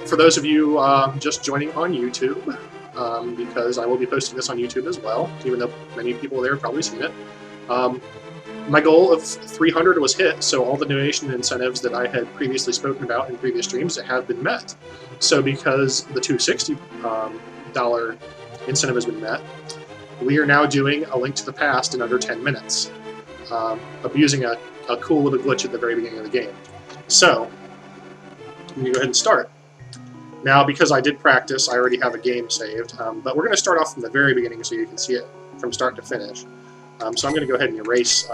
for those of you just joining on YouTube, because I will be posting this on YouTube as well, even though many people there have probably seen it. My goal of 300 was hit, so all the donation incentives that I had previously spoken about in previous streams have been met. So because the $260 incentive has been met, we are now doing A Link to the Past in under 10 minutes, abusing a cool little glitch at the very beginning of the game. So, I'm going to go ahead and start. Now, because I did practice, I already have a game saved, but we're going to start off from the very beginning so you can see it from start to finish. So I'm going to go ahead and erase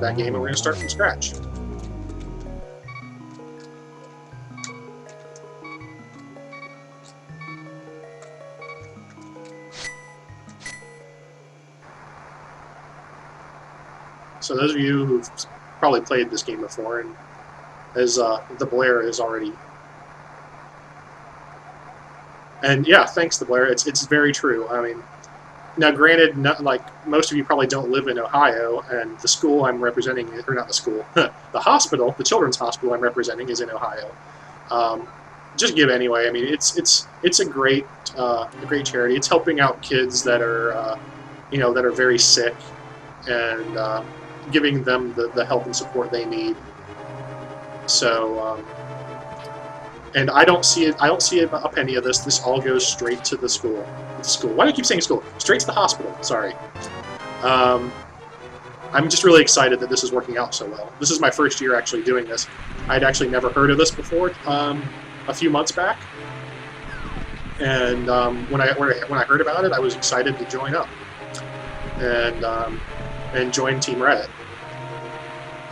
that game, and we're going to start from scratch. So those of you who've probably played this game before, and as the Blair is already... And yeah, thanks, the Blair. It's very true. I mean, now granted, like most of you probably don't live in Ohio, and the school I'm representing, or not the school, the hospital, the children's hospital I'm representing is in Ohio. Just give anyway. I mean, it's a great charity. It's helping out kids that are that are very sick, and giving them the help and support they need. So. And I don't see it. I don't see a penny of this. This all goes straight to the school. Why do I keep saying school? Straight to the hospital. Sorry. I'm just really excited that this is working out so well. This is my first year actually doing this. I'd actually never heard of this before a few months back, and when I heard about it, I was excited to join up and join Team Reddit.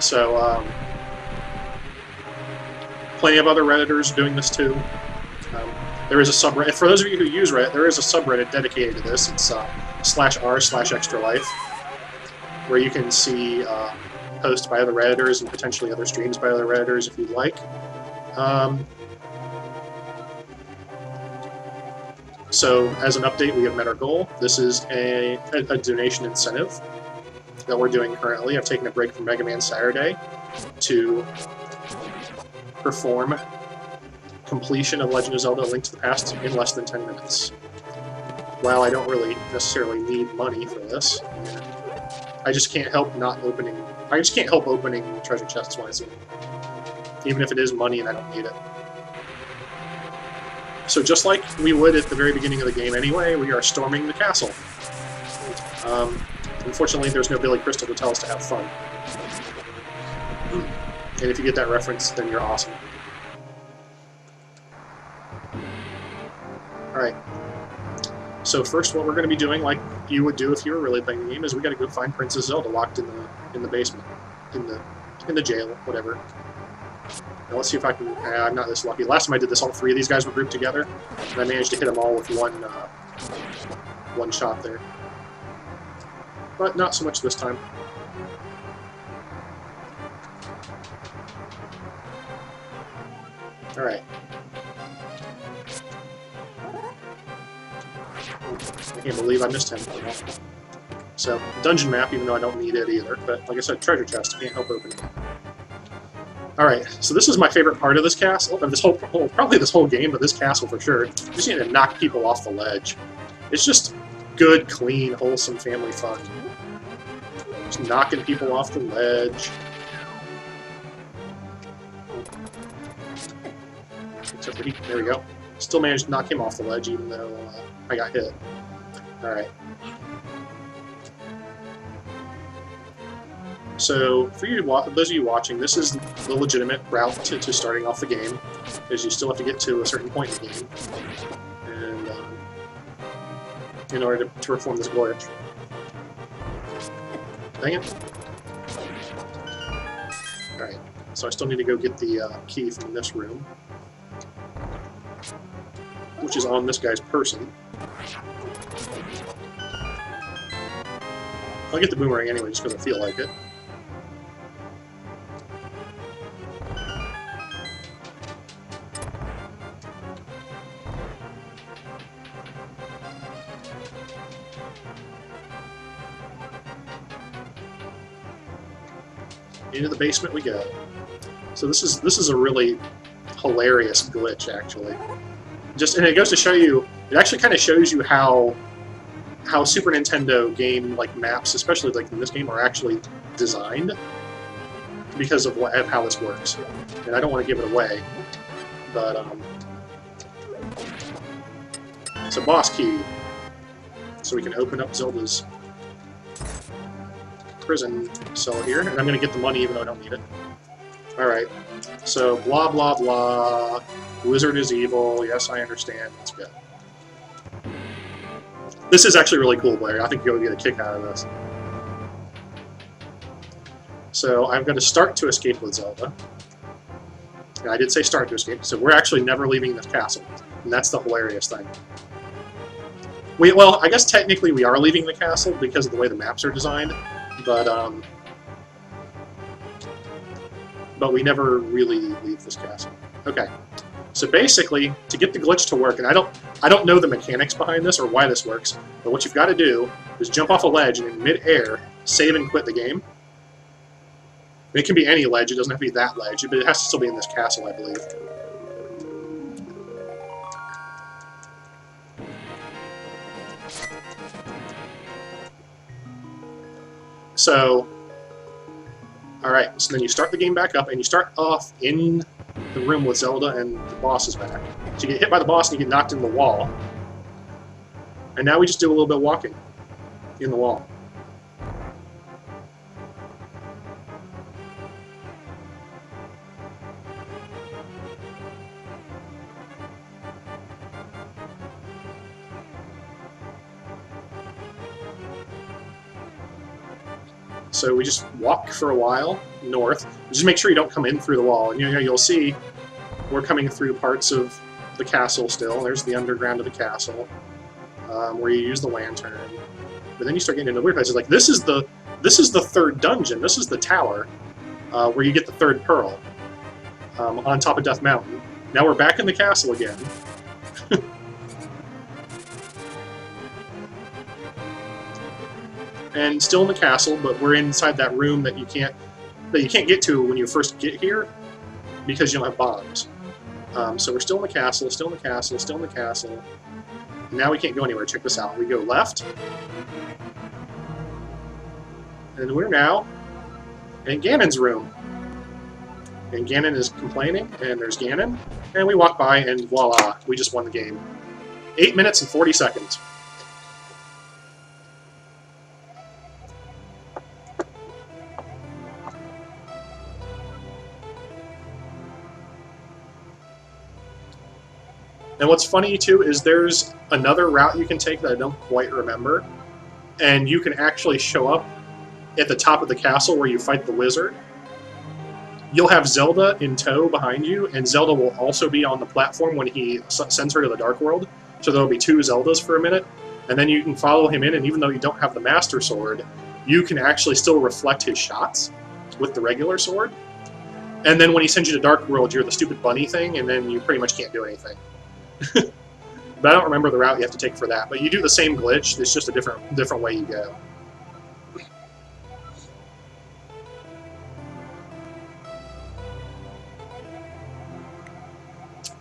So. Plenty of other Redditors doing this too. There is a subreddit. For those of you who use Reddit, there is a subreddit dedicated to this. It's /r/extralife, where you can see posts by other Redditors and potentially other streams by other Redditors if you'd like. So as an update, we have met our goal. This is a donation incentive that we're doing currently. I've taken a break from Mega Man Saturday to perform completion of Legend of Zelda: A Link to the Past in less than 10 minutes. While I don't really necessarily need money for this, I just can't help opening treasure chests when I see them, even if it is money and I don't need it. So just like we would at the very beginning of the game anyway, we are storming the castle. Unfortunately, there's no Billy Crystal to tell us to have fun. And if you get that reference, then you're awesome. Alright. So first, what we're going to be doing, like you would do if you were really playing the game, is we got to go find Princess Zelda locked in the basement, in the jail, whatever. Now let's see if I can... I'm not this lucky. Last time I did this, all three of these guys were grouped together, and I managed to hit them all with one shot there. But not so much this time. Alright. I can't believe I missed him. So, dungeon map, even though I don't need it either. But, like I said, treasure chest, I can't help opening it. Alright, so this is my favorite part of this castle, of this probably this whole game, but this castle for sure. You just need to knock people off the ledge. It's just good, clean, wholesome family fun. Just knocking people off the ledge. Except for there we go. Still managed to knock him off the ledge, even though I got hit. Alright. So, for you, those of you watching, this is the legitimate route to starting off the game, because you still have to get to a certain point in the game, and in order to perform this glitch. Dang it. Alright, so I still need to go get the key from this room, which is on this guy's person. I'll get the boomerang anyway, just because I feel like it. Into the basement we go. So this is a really hilarious glitch, actually. And it goes to show you, it actually kind of shows you how Super Nintendo game like maps, especially like in this game, are actually designed because of how this works. And I don't want to give it away, but it's a boss key, so we can open up Zelda's prison cell here, and I'm going to get the money even though I don't need it. Alright, so blah blah blah, Wizard is evil, yes I understand, let's go. This is actually really cool, Blair. I think you'll get a kick out of this. So I'm going to start to escape with Zelda. And I did say start to escape, so we're actually never leaving this castle. And that's the hilarious thing. Well, I guess technically we are leaving the castle because of the way the maps are designed, but we never really leave this castle. Okay. So basically, to get the glitch to work, and I don't know the mechanics behind this or why this works, but what you've got to do is jump off a ledge and in mid-air, save and quit the game. It can be any ledge, it doesn't have to be that ledge, but it has to still be in this castle, I believe. So, alright, so then you start the game back up, and you start off in the room with Zelda and the boss is back. So you get hit by the boss and you get knocked into the wall. And now we just do a little bit of walking in the wall. So we just walk for a while north. Just make sure you don't come in through the wall. And you'll see we're coming through parts of the castle still. There's the underground of the castle, where you use the lantern. But then you start getting into weird places. Like this is the third dungeon. This is the tower where you get the third pearl on top of Death Mountain. Now we're back in the castle again. And still in the castle, but we're inside that room that you can't get to when you first get here because you don't have bombs. So we're still in the castle, still in the castle, still in the castle. And now we can't go anywhere. Check this out. We go left, and we're now in Ganon's room. And Ganon is complaining, and there's Ganon, and we walk by, and voila, we just won the game. 8 minutes and 40 seconds. And what's funny, too, is there's another route you can take that I don't quite remember, and you can actually show up at the top of the castle where you fight the wizard. You'll have Zelda in tow behind you, and Zelda will also be on the platform when he sends her to the Dark World, so there'll be two Zeldas for a minute, and then you can follow him in, and even though you don't have the Master Sword, you can actually still reflect his shots with the regular sword. And then when he sends you to Dark World, you're the stupid bunny thing, and then you pretty much can't do anything. But I don't remember the route you have to take for that. But you do the same glitch, it's just a different way you go.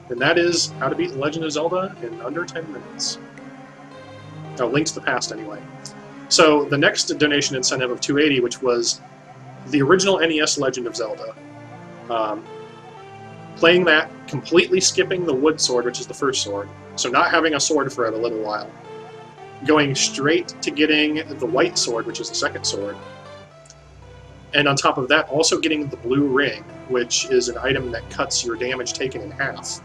And that is how to beat The Legend of Zelda in under 10 minutes. Oh, Link to the Past anyway. So the next donation incentive of 280, which was the original NES Legend of Zelda. Playing that, completely skipping the wood sword, which is the first sword, so not having a sword for a little while. Going straight to getting the white sword, which is the second sword. And on top of that, also getting the blue ring, which is an item that cuts your damage taken in half.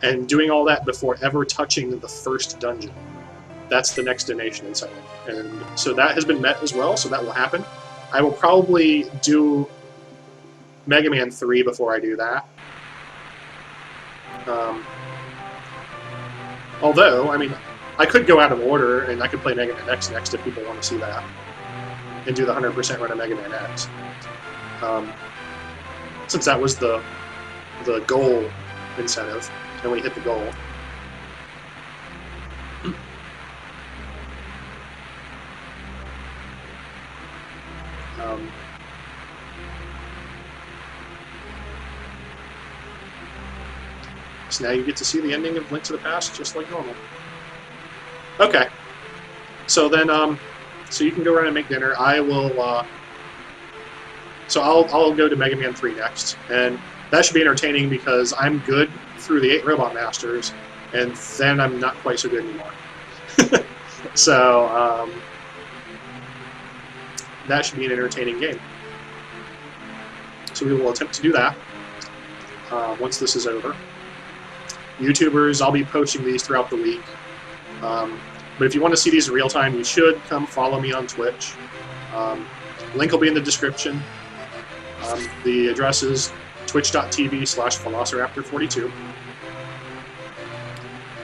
And doing all that before ever touching the first dungeon. That's the next donation incentive. And so that has been met as well, so that will happen. I will probably do Mega Man 3 before I do that. Although, I mean, I could go out of order, and I could play Mega Man X next if people want to see that. And do the 100% run of Mega Man X. Since that was the goal incentive, and we hit the goal. So now you get to see the ending of Link to the Past just like normal. Okay. So then, so you can go around and make dinner. I will, so I'll go to Mega Man 3 next. And that should be entertaining because I'm good through the 8 Robot Masters, and then I'm not quite so good anymore. So, that should be an entertaining game. So we will attempt to do that once this is over. YouTubers, I'll be posting these throughout the week. But if you want to see these in real time, you should come follow me on Twitch. Link will be in the description. The address is twitch.tv/Velociraptor42.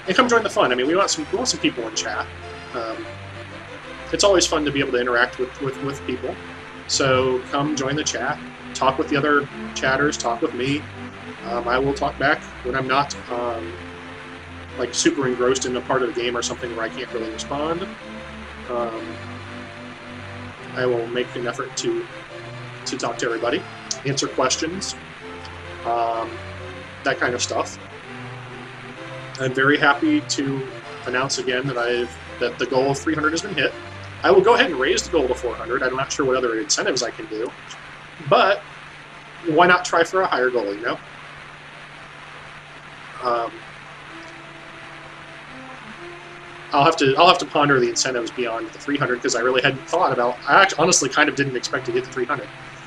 And come join the fun. I mean, we want some people in chat. It's always fun to be able to interact with people. So come join the chat. Talk with the other chatters. Talk with me. I will talk back when I'm not like super engrossed in a part of the game or something where I can't really respond. I will make an effort to talk to everybody, answer questions, that kind of stuff. I'm very happy to announce again that the goal of 300 has been hit. I will go ahead and raise the goal to 400. I'm not sure what other incentives I can do, but why not try for a higher goal, you know? I'll have to ponder the incentives beyond the 300 because I really hadn't thought about. I actually, honestly, kind of didn't expect to get to 300.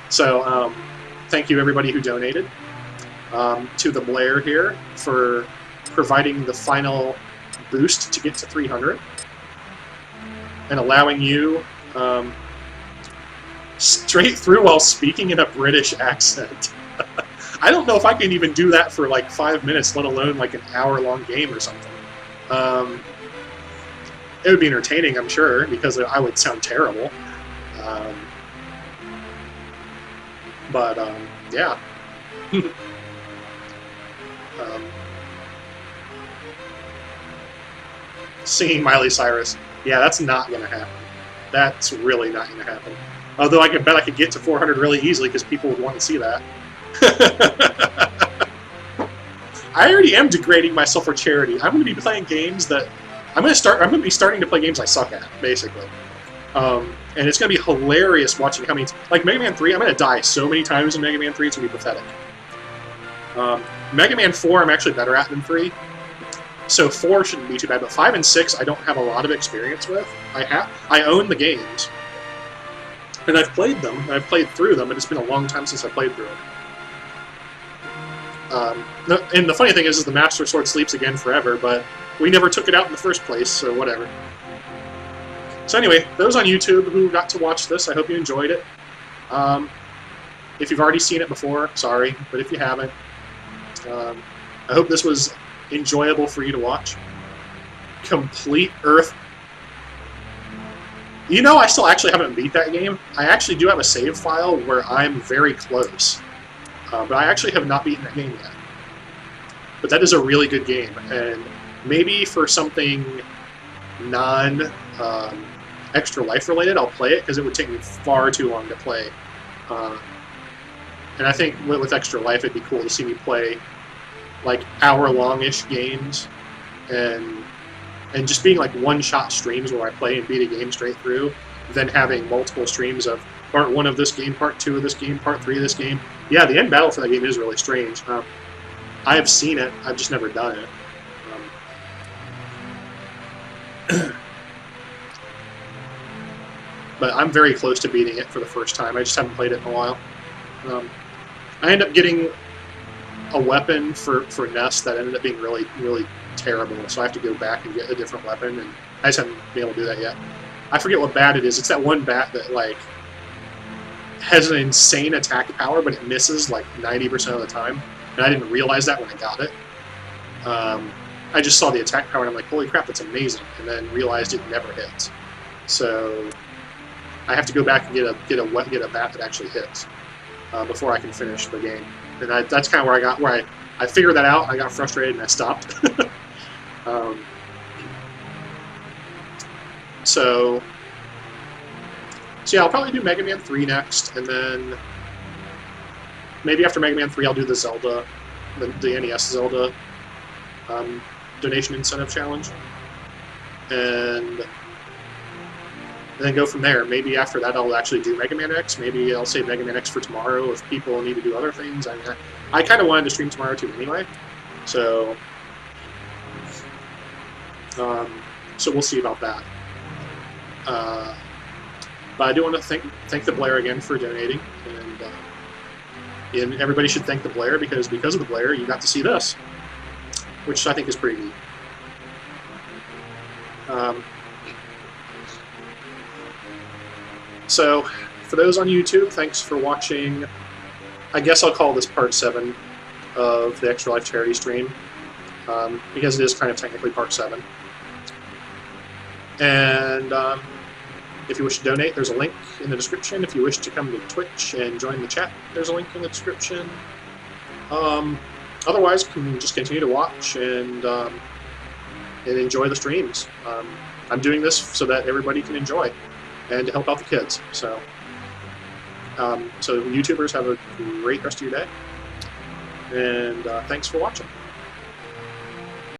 So thank you everybody who donated. To the Blair here for providing the final boost to get to 300 and allowing you straight through while speaking in a British accent. I don't know if I can even do that for like 5 minutes, let alone like an hour-long game or something. It would be entertaining, I'm sure, because I would sound terrible. Yeah. Singing Miley Cyrus. Yeah, that's not going to happen. That's really not going to happen. Although I bet I could get to 400 really easily because people would want to see that. I already am degrading myself for charity. I'm going to be playing games that I'm going to be starting to play games I suck at, basically. And it's going to be hilarious watching how many... Like, Mega Man 3, I'm going to die so many times in Mega Man 3, it's going to be pathetic. Mega Man 4, I'm actually better at than 3. So 4 shouldn't be too bad, but 5 and 6, I don't have a lot of experience with. I own the games. And I've played them, and I've played through them, but it's been a long time since I played through them. And the funny thing is the Master Sword sleeps again forever, but we never took it out in the first place, so whatever. So anyway, those on YouTube who got to watch this, I hope you enjoyed it. If you've already seen it before, sorry, but if you haven't, I hope this was enjoyable for you to watch. Complete Earth. You know, I still actually haven't beat that game. I actually do have a save file where I'm very close. But I actually have not beaten that game yet. But that is a really good game, and maybe for something non-Extra Life related, I'll play it, because it would take me far too long to play. And I think with Extra Life, it'd be cool to see me play like hour-long-ish games, and just being like one-shot streams where I play and beat a game straight through, then having multiple streams of Part 1 of this game, Part 2 of this game, Part 3 of this game. Yeah, the end battle for that game is really strange. I have seen it, I've just never done it. But I'm very close to beating it for the first time. I just haven't played it in a while. I ended up getting a weapon for Ness that ended up being really, really terrible, so I have to go back and get a different weapon, and I just haven't been able to do that yet. I forget what bat it is. It's that one bat that, like, has an insane attack power, but it misses, like, 90% of the time, and I didn't realize that when I got it. I just saw the attack power, and I'm like, holy crap, that's amazing, and then realized it never hits. So I have to go back and get a bat that actually hits before I can finish the game. And that's kind of where I figured that out. I got frustrated and I stopped. So yeah, I'll probably do Mega Man 3 next, and then maybe after Mega Man 3 I'll do the Zelda, the NES Zelda donation incentive challenge, and then go from there. Maybe after that I'll actually do Mega Man X. Maybe I'll save Mega Man X for tomorrow if people need to do other things. I mean, I kind of wanted to stream tomorrow too anyway, so so we'll see about that. But I do want to thank the Blair again for donating, and everybody should thank the Blair because of the Blair you got to see this, which I think is pretty neat. So, for those on YouTube, thanks for watching. I guess I'll call this part 7 of the Extra Life charity stream, because it is kind of technically part 7. And if you wish to donate, there's a link in the description. If you wish to come to Twitch and join the chat, there's a link in the description. Otherwise, you can just continue to watch and enjoy the streams. I'm doing this so that everybody can enjoy and to help out the kids. So, so YouTubers, have a great rest of your day, and thanks for watching.